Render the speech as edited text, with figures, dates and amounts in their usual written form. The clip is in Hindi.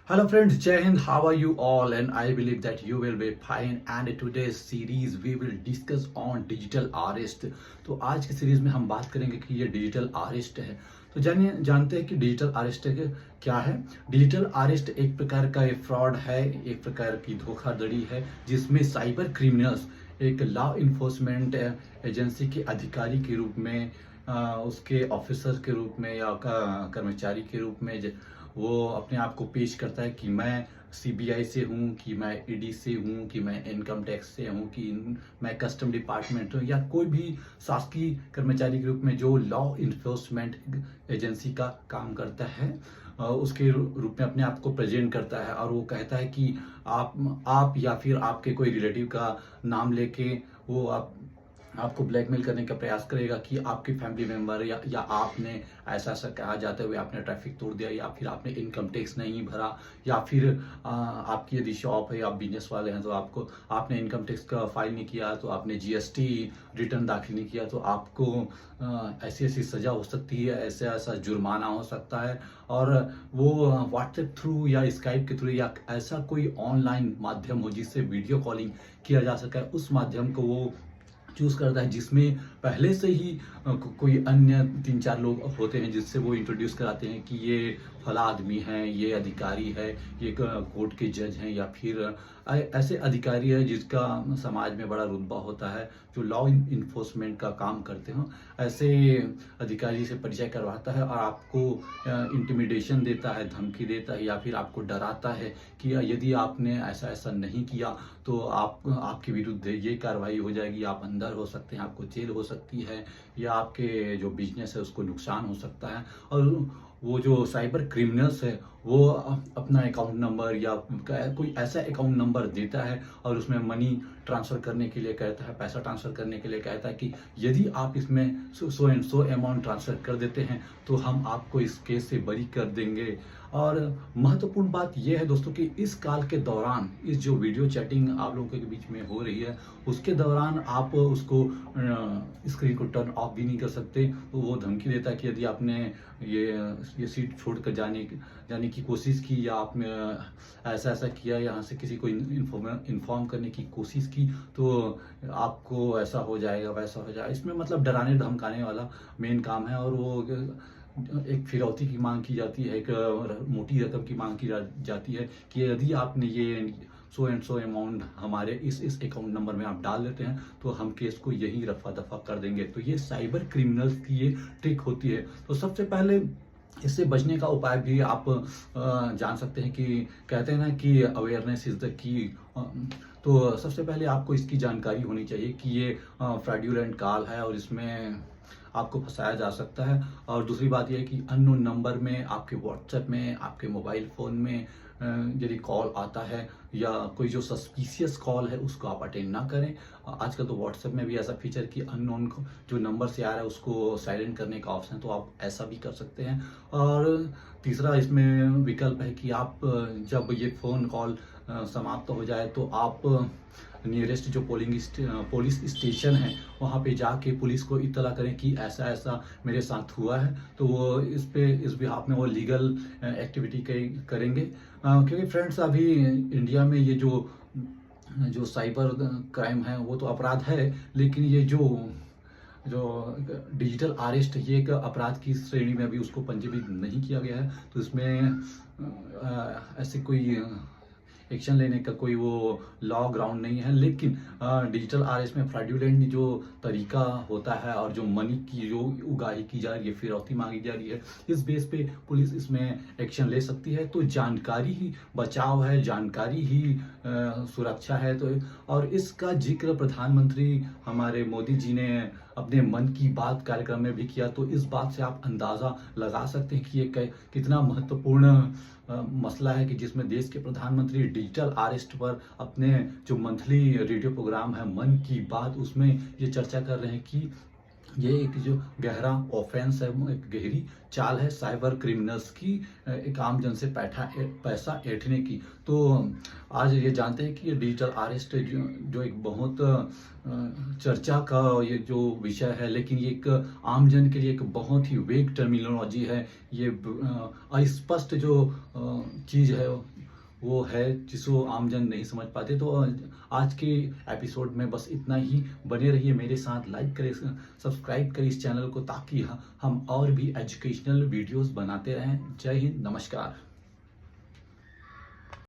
Hello friends, Jai Hind, how are you all? And I believe that you will be fine. And in today's series we will discuss on digital arrest. तो आज की सीरीज में हम बात करेंगे कि ये डिजिटल अरेस्ट है। तो जानिए जानते हैं कि डिजिटल अरेस्ट क्या है। डिजिटल अरेस्ट एक प्रकार का फ्रॉड है, एक प्रकार की धोखाधड़ी है जिसमें साइबर क्रिमिनल्स एक लॉ इन्फोर्समेंट एजेंसी के अधिकारी के रूप में, उसके ऑफिसर के रूप में या कर्मचारी के रूप में वो अपने आप को पेश करता है कि मैं सीबीआई से हूँ, कि मैं ईडी से हूँ, कि मैं इनकम टैक्स से हूँ, कि मैं कस्टम डिपार्टमेंट हूँ, या कोई भी शासकीय कर्मचारी के रूप में जो लॉ इन्फोर्समेंट एजेंसी का काम करता है, उसके रूप में अपने आप को प्रेजेंट करता है। और वो कहता है कि आप या फिर आपके कोई रिलेटिव का नाम लेके वो आपको ब्लैकमेल करने का प्रयास करेगा कि आपके फैमिली मेंबर या आपने ऐसा ऐसा कहा जाते हुए आपने ट्रैफिक तोड़ दिया, या फिर आपने इनकम टैक्स नहीं भरा, या फिर आपकी यदि शॉप है या आप बिजनेस वाले हैं तो आपने इनकम टैक्स का फाइल नहीं किया, तो आपने जीएसटी रिटर्न दाखिल नहीं किया, तो आपको ऐसी ऐसी सज़ा हो सकती है, ऐसा ऐसा जुर्माना हो सकता है। और वो व्हाट्सएप थ्रू या स्काइप के थ्रू या ऐसा कोई ऑनलाइन माध्यम हो जिससे वीडियो कॉलिंग किया जा सके, उस माध्यम को वो चूज करता है जिसमें पहले से ही कोई अन्य 3-4 लोग होते हैं जिससे वो इंट्रोड्यूस कराते हैं कि ये फला आदमी है, ये अधिकारी है, ये कोर्ट के जज हैं, या फिर ऐसे अधिकारी है जिसका समाज में बड़ा रुतबा होता है, जो लॉ इन्फोर्समेंट का काम करते हो। ऐसे अधिकारी से परिचय करवाता है और आपको इंटिमिडेशन देता है, धमकी देता है, या फिर आपको डराता है कि यदि आपने ऐसा ऐसा नहीं किया तो आपके विरुद्ध ये कार्रवाई हो जाएगी, आप अंदर हो सकते हैं, आपको जेल हो सकती है, या आपके जो बिजनेस है उसको नुकसान हो सकता है। और वो जो साइबर क्रिमिनल्स है वो अपना अकाउंट नंबर या कोई ऐसा अकाउंट नंबर देता है और उसमें मनी ट्रांसफ़र करने के लिए कहता है, पैसा ट्रांसफ़र करने के लिए कहता है कि यदि आप इसमें so and so amount transfer कर देते हैं तो हम आपको इस केस से बरी कर देंगे। और महत्वपूर्ण बात यह है दोस्तों कि इस काल के दौरान इस जो वीडियो चैटिंग आप लोगों के बीच में हो रही है उसके दौरान आप उसको स्क्रीन को टर्न ऑफ भी नहीं कर सकते। तो वो धमकी देता है कि यदि आपने ये सीट छोड़कर जाने की कोशिश की, या आपने ऐसा ऐसा किया, यहाँ से किसी को इन्फॉर्म करने की कोशिश की, तो आपको ऐसा हो जाएगा, वैसा हो जाएगा। इसमें मतलब डराने धमकाने वाला मेन काम है। और वो एक फिरौती की मांग की जाती है, एक मोटी रकम की मांग की जाती है कि यदि आपने ये सो एंड सो अमाउंट हमारे इस अकाउंट नंबर में आप डाल देते हैं तो हम केस को यही रफा दफा कर देंगे। तो ये साइबर क्रिमिनल्स की ये ट्रिक होती है। तो सबसे पहले इससे बचने का उपाय भी आप जान सकते हैं कि कहते हैं ना कि अवेयरनेस इज द की। तो सबसे पहले आपको इसकी जानकारी होनी चाहिए कि ये फ्रॉडुलेंट कॉल है और इसमें आपको फंसाया जा सकता है। और दूसरी बात यह है कि अननोन नंबर में, आपके व्हाट्सएप में, आपके मोबाइल फ़ोन में यदि कॉल आता है या कोई जो सस्पिशियस कॉल है उसको आप अटेंड ना करें। आजकल तो व्हाट्सएप में भी ऐसा फीचर कि अननोन जो नंबर से आ रहा है उसको साइलेंट करने का ऑप्शन है, तो आप ऐसा भी कर सकते हैं। और तीसरा इसमें विकल्प है कि आप जब ये फ़ोन कॉल समाप्त हो जाए तो आप नियरेस्ट जो पुलिस स्टेशन है वहाँ पे जाके पुलिस को इत्तला करें कि ऐसा ऐसा मेरे साथ हुआ है। तो वो इस बिहाफ में वो लीगल एक्टिविटी करेंगे। क्योंकि फ्रेंड्स अभी इंडिया में ये जो साइबर क्राइम है वो तो अपराध है, लेकिन ये जो डिजिटल अरेस्ट ये एक अपराध की श्रेणी में अभी उसको पंजीकृत नहीं किया गया है। तो इसमें ऐसे कोई एक्शन लेने का कोई वो लॉ ग्राउंड नहीं है। लेकिन डिजिटल अरेस्ट में फ्रॉडुलेंट जो तरीका होता है और जो मनी की जो उगाही की जा रही है, फिरौती मांगी जा रही है, इस बेस पे पुलिस इसमें एक्शन ले सकती है। तो जानकारी ही बचाव है, जानकारी ही सुरक्षा है। तो और इसका जिक्र प्रधानमंत्री हमारे मोदी जी ने अपने मन की बात कार्यक्रम में भी किया। तो इस बात से आप अंदाज़ा लगा सकते हैं कि ये कितना महत्वपूर्ण मसला है कि जिसमें देश के प्रधानमंत्री डिजिटल अरेस्ट पर अपने जो मंथली रेडियो प्रोग्राम है मन की बात उसमें ये चर्चा कर रहे हैं कि ये एक जो गहरा ऑफेंस है, एक गहरी चाल है साइबर क्रिमिनल्स की, एक आम जन से पैसा ऐंठने की। तो आज ये जानते हैं कि ये डिजिटल अरेस्ट जो एक बहुत चर्चा का ये जो विषय है, लेकिन ये एक आम जन के लिए एक बहुत ही वेग टर्मिनोलॉजी है। ये अस्पष्ट जो चीज़ है वो है जिसको आमजन नहीं समझ पाते। तो आज के एपिसोड में बस इतना ही। बने रहिए मेरे साथ, लाइक करें, सब्सक्राइब करें इस चैनल को, ताकि हम और भी एजुकेशनल वीडियोस बनाते रहें। जय हिंद, नमस्कार।